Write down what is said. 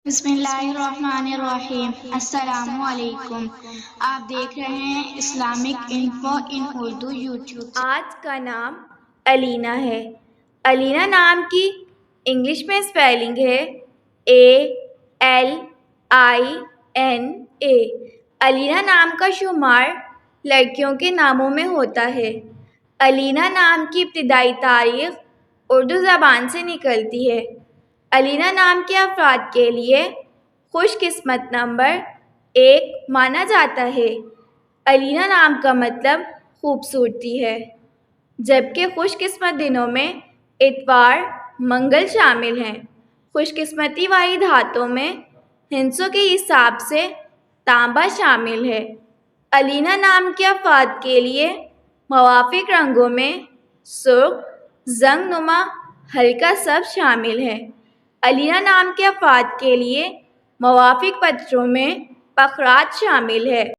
بسم اللہ الرحمن الرحیم۔ السلام علیکم۔ آپ دیکھ رہے ہیں اسلامک انفو ان اردو یوٹیوب۔ آج کا نام الینا ہے۔ الینا نام کی انگلش میں اسپیلنگ ہے ALINA۔ الینا نام کا شمار لڑکیوں کے ناموں میں ہوتا ہے۔ الینا نام کی ابتدائی تاریخ اردو زبان سے نکلتی ہے۔ الینا نام کے افراد کے لیے خوش قسمت نمبر 1 مانا جاتا ہے۔ الینا نام کا مطلب خوبصورتی ہے، جبکہ خوش قسمت دنوں میں اتوار، منگل شامل ہیں۔ خوش قسمتی والی دھاتوں میں ہندسوں کے حساب سے تانبا شامل ہے۔ الینا نام کے افراد کے لیے موافق رنگوں میں سرخ، زنگ نما، ہلکا سبز شامل ہے۔ الینا نام کے افراد کے لیے موافق پتھروں میں پخرات شامل ہے۔